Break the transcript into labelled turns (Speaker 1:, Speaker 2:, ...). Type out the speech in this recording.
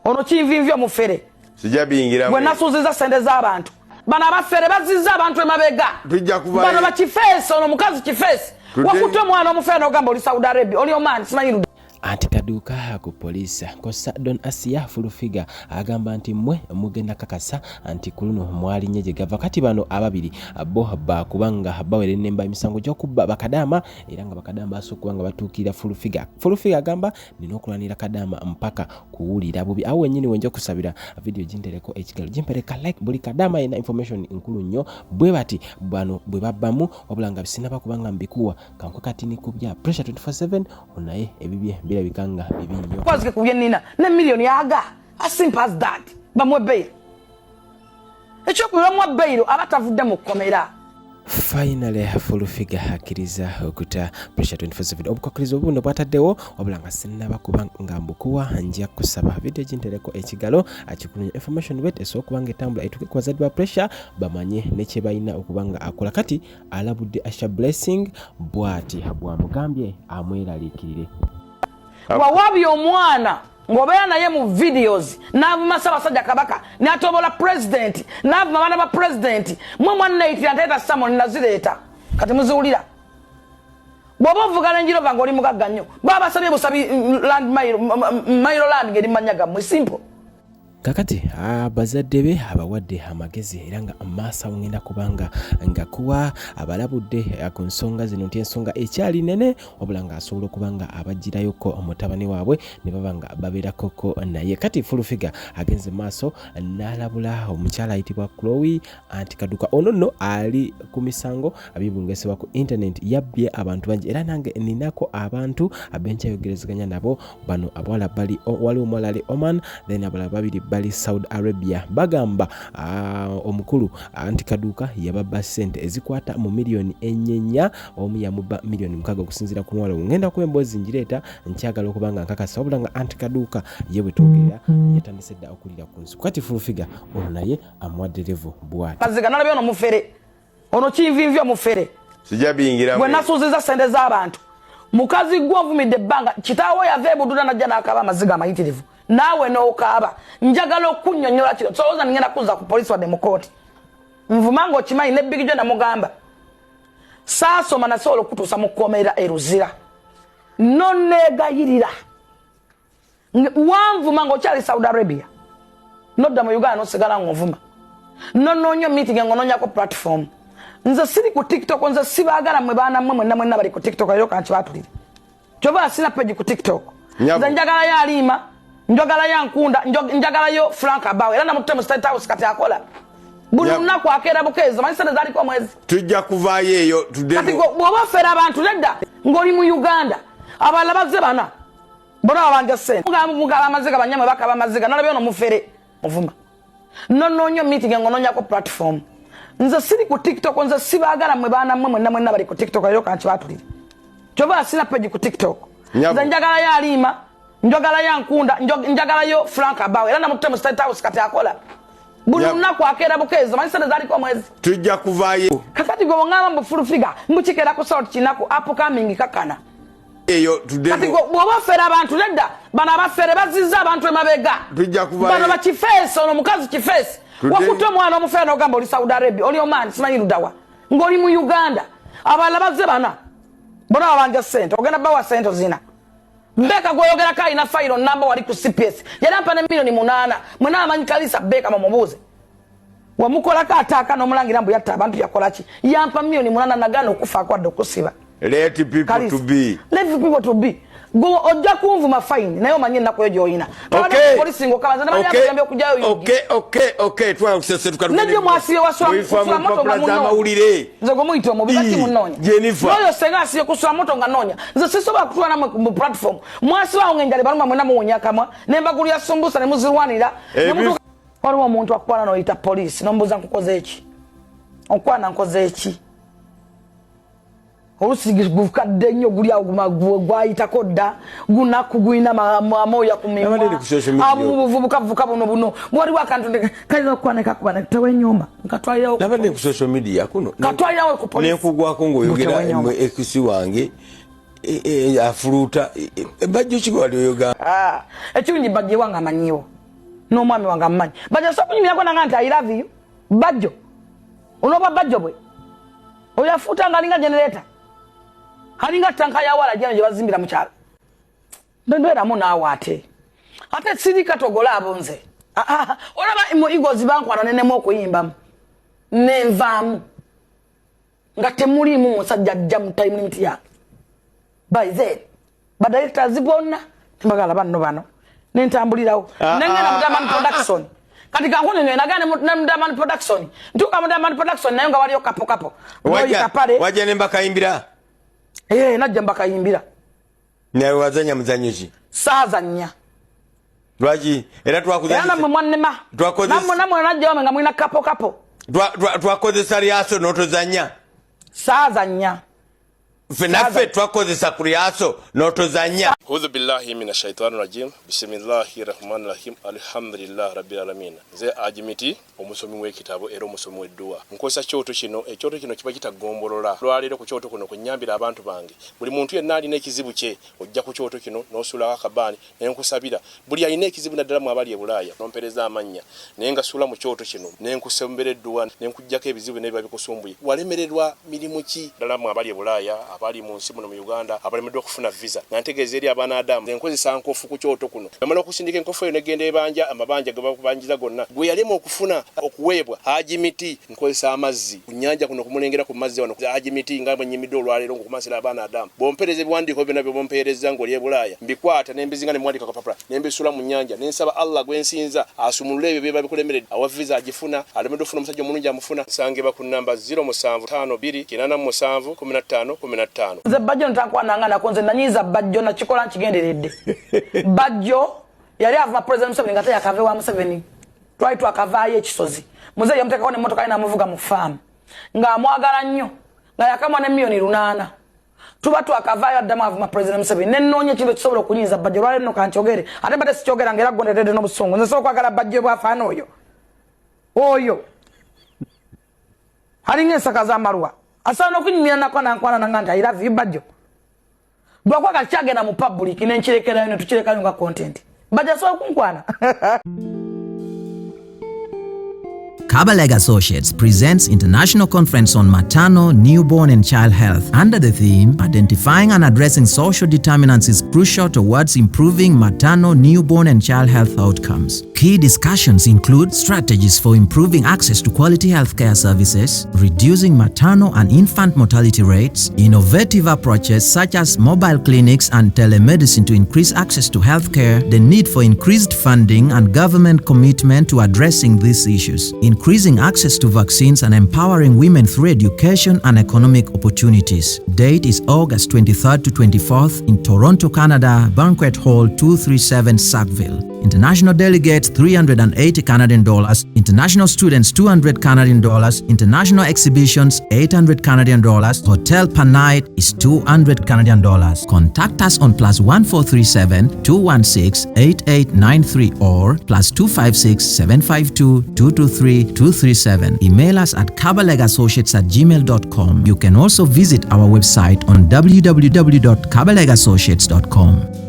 Speaker 1: ono kinvinvyo mufere
Speaker 2: sijabingira
Speaker 1: gwe nasuziza sente z'abantu bano abafere bazizza abantu emabega bano bakifeesi ono mukazi kifeesi wakutwe mwana omufere n'ogamba oli Saudi Arabia oli omani simanyi
Speaker 3: anti Kaduka ku police kosa Don Asia Fulfiga agamba anti mwe mugenda kakasa anti kuluno mwali nyeje gava kati bano ababiri abo bakubanga bawere nemba emisango gy'okubba bakadama era nga bakadama asokubanga batukira Fulfiga agamba nina okulanira kadama mpaka kuwulira bubi awo wenyini wenjo kusabira video jintereko ekigalo jimpereka like buli kadama ina information nkulu nnyo bwe bati bano bwe babbamu wabulanga bisina bakubanga mbikuwa kanko kati ni kubya pressure 24/7 onaye ebibye bila bikanga bibinyo
Speaker 1: kwazi kubye nina ne million yaga as simple as that bamwe bail echo bamwe bail abatavudde mu komera.
Speaker 3: Finally Fulfiga hakiriza okuta pressure 24/7 obukokiriza obuno bwataddewo wabulanga sinna bakubanga mbukuwa njya kusaba video jintereko ekigalo akikunya information wet esokubanga etambula etuke kwa Bazade pressure bamanye neche bayina okubanga akola kati alabudde Asha Blessing bwati habwa mugambye amweralikirire
Speaker 1: wawabi omwana ngobera naye mu videos n'avuma Ssaabasajja Kabaka n'atobola president n'avuma abaana ba president mwe mwannaitira nteeta Samon nazireeta kati muziwulira bw'oba ovugala enjiro vanga oli mugagga nnyo babasabye busabi land mailo land ngeri manya gammwe simple
Speaker 3: kakati Bazade be abawadde amagezi era nga amasa ngenda kubanga nga kuwa abalabudde ku nsonga zino nti ensonga ekyali nene wabulanga asobola kubanga abajirayo ko omutabani waabwe ne babanga babera koko naye kati Fulfiga agenze maso nalabula omukyala ayitibwa Chloe anti Kaduka ono no ali ku misango abibungesebwa ku internet yabbye abantu bangi era nange ninako abantu abenchayogerezaganya nabo bano abawala bali wali omwalali Oman then abala babiri bali Saudi Arabia bagamba omukulu anti Kaduka yababa sente ezikwata mu milioni enyenya omu yamuba milioni mukaga okusinzira ku mwalo ngenda ku embozi njireta nkyagala okubanga nkakasa obulanga anti Kaduka yewe togera yatandise dda okulira ku nsu kati Fulfiga ono naye amwadde level bwati
Speaker 1: maziga nalabye ono mufere ono kinvinvyo mufere
Speaker 2: sijabingira
Speaker 1: gwe nasuziza sente z'abantu mukazi gw'ovumidde ebbanga kitaawo yava ebududa najja n'akaaba amaziga amayitirivu nawe n'okaaba njagala okunnyonnyola kino solowooza ningenda kuzza ku poliisi wadde mu kooti nvuma ng'okimanyi ne Big John namugamba saasoma nasobola okutuusa mu kkomera eruzira nonneegayirira wanvuma ng'okyali Saudi Arabia nodda mu Uganda nosigala ng'ovuma nonoonya meeting ng'onoonyako platform nze siri ku TikTok nze sibaagala mwe baana mmwe mwenna bali ku TikTok ayo kanti batulire kyova sina page ku TikTok nze njagala yo Alima njagala ya Nkunda njagala yo Frank Abawe era namutte mu State House kati akola buli lunaku akeera bukeezo manyi sente zaliko mwezi
Speaker 2: tujja kuvaayo eyo
Speaker 1: kati bw'oba ofera abantu nedda ng'oli mu Uganda abalala bazze bana bona babanja sente mugaba amaziga banyamwe bakaba amaziga nalabye ono mufere muvuma nonoonya meeting ng'onoonyako platform nze siri ku TikTok nze sibaagala mwe baana mmwe mwenna bali ku TikTok ayo kanti batulire kyova sina page ku TikTok nze njagala yo Alima njagala ya Nkunda njagala yo Frank Abawe era namutte mu State House kati akola buli lunaku akeera bukeezo manyi sente zaliko mwezi
Speaker 2: tujja kuvaayo
Speaker 1: kakati gwe ngamba mbu Fulfiga mbukikeera ku sort kinaku upcoming kakana
Speaker 2: eyo
Speaker 1: kati bw'oba ofera abantu nedda bano abafere bazizza abantu emabega
Speaker 2: tujja kuvaayo
Speaker 1: bano bakifeesi ono mukazi kifeesi wakutwe mwana omufere n'ogamba oli Saudi Arabia oli omani simanyi ludawa ng'oli mu Uganda abalala bazze bana bona babanja sente ogenda bawa sente zina Beka goyogera kai na file number wali ku CPS yalampa ne milioni 8 mwena amanyi kalisa Beka mamubuze wamukola ka ataka no mulangira mbu yatta abantu yakolaki yampa milioni 8 nagano okufa kwa dokusiba
Speaker 2: let people to be go ojja kunvuma fine nayo manye nako joina okay
Speaker 1: polisi ngo kabanza nabanya kuyambia kujayo
Speaker 2: okay twa kusese tukaruka
Speaker 1: ndio mwasiye waswa moto
Speaker 2: ngamawulire
Speaker 1: nze go muito mu bibati munonya
Speaker 2: Jennifer
Speaker 1: noyo senga asiye kuswa moto nganonya nze sisoba kutwa na mu platform mwasi wa ngenjale baruma mwena muwonya kamwa nemba guli yasumbusa ne muzirwanira ne mutu waliwo omuntu akwana no ita polisi nombuza nkukoze eki okwana nkoze eki Orusigis gufukadde nnyo guli awo gwayitako dda gunaku guyina amoya ku mimwa abuvubuka buno waliwo akantu kaliza okukwaneka kubana tewenyuma nkatwalirawo
Speaker 2: nabadde ku social media kuno
Speaker 1: katwalirawo ku polisi
Speaker 2: nekugwako ng'oyogera ekisi wange afuluta bajjo kigo wali oyoga
Speaker 1: ekirungi bajje wange amanyiwo no mwami wanga mmanyi bajja so kunyumya ko nanga nti I love you bajjo unoba bajjo bwe oyafuta nga linga generator halinga tanka ya wala jana je bazimbira mu kyalo ndwera mu naawe ate sirika togola abonze olaba imo igozi bankwana nenemo okuyimba nenvaamu nga temulimu musajja ajja mu time limit ya Bazade badirectors bonna mbagala banno bano nentambulirawo nengena Mudaman production kati kankone nyo nagane Mudaman production ntuka Mudaman production nayo nga waliyo kapo
Speaker 2: waje nemba kayimbira
Speaker 1: najja mbakayimbira
Speaker 2: nawe wazanya muzanyishi
Speaker 1: saazanya
Speaker 2: lwaji era twakuzanya
Speaker 1: yana mwanema namwe najja nga mwina kapo
Speaker 2: twakozesa lyaso n'otozanya
Speaker 1: saazanya
Speaker 2: fenaffe twakozesa ku lyaso n'otozanya.
Speaker 4: A'udhu billahi minash shaitani rajim. Bismillahir rahmanir rahim. Alhamdulillah rabbil alamin. Ze ajimiti omusomi w'ekitabo era omusomi w'edduwa. Nkozesa kyoto kino ekyoto kino kiba kitagombolola. Lwalero ku kyoto kuno kunyambira abantu bange. Buli muntu yenna alina ekizibu kye ojja ku kyoto kino n'osula akabani nenkusabira. Buli alina ekizibu naddala mu abali e Bulaaya nompereza amanya. Nenga sula mu kyoto kino nenkusembera edduwa nenkujjako ebizibu n'ebiba bikusumbuye. Walemererwa mirimu ki ddala mu abali e Bulaaya abali mu nsi muno mu Uganda abalemeddwa okufuna visa. Nantegeeza eri abaana Adamu enkozesa nkofu ku kyoto kuno. Bamala okusindika enkofu eyo negenda ebanja amabanja ge bakubanjiza gonna. Gwe yalema okufuna okuweebwa ajimiti nkozesa amazzi ku nnyanja kuno kumulengera ku mazzi wano ajimiti nga bwenyimidde olwaleero ngokumasira abaana Adamu. Bompereze ebiwandiiko byonna bye bompereza ng'oli e Bulaaya mbikwata nembizinga ne mwandika kapapula nembisula mu nnyanja nensaba Allah gwensinza asumulule ebyo byeba bikulemeredde awa visa agifuna alemedde ofuna omusajja omulungi amufuna sangeba ku namba 0752
Speaker 1: Nze bajjo ntakwana nga nakonze nanyiza bajjo na chikola nkigenderedde. Bajjo yali ava president Museveni ngate yakave wa Museveni. Twaitu akavaayo ekisozi. Muze yamtekako ne motoka ina amuvuga mu farm. Nga amwagala nnyo. Nga yakamwa ne milioni 8. Tuba twakavaayo addamu ava president Museveni. Nennoonya kintu kisobola okunyiza bajjo lwale nno kankyogere. Ate bate sikyogera ngera gondedde n'obusungu. Nze sooka kwagala bajjo bwafaana oyo. Oyo. Halinga ensaka z'amaluwa. Asana okunyumya nakwana nanga nti I love you bajjo. Bwakwaga kyagenda mu public nenkirekerayo ne tukirekayo nga content. Bajja so kunkwana.
Speaker 5: Kabalega Associates presents International Conference on Maternal, Newborn and Child Health under the theme Identifying and Addressing Social Determinants is Crucial Towards Improving Maternal, Newborn and Child Health Outcomes. Key discussions include strategies for improving access to quality healthcare services, reducing maternal and infant mortality rates, innovative approaches such as mobile clinics and telemedicine to increase access to healthcare, the need for increased funding and government commitment to addressing these issues, increasing access to vaccines and empowering women through education and economic opportunities. Date is August 23rd to 24th in Toronto, Canada, Banquet Hall 237 Sackville. International delegates $380 Canadian, international students $200 Canadian, international exhibitions $800 Canadian, hotel per night is $200 Canadian. Contact us on +1437 216 8893 or +256 752 223 237. Email us at kabalegassociates@gmail.com. You can also visit our website on www.kabalegassociates.com.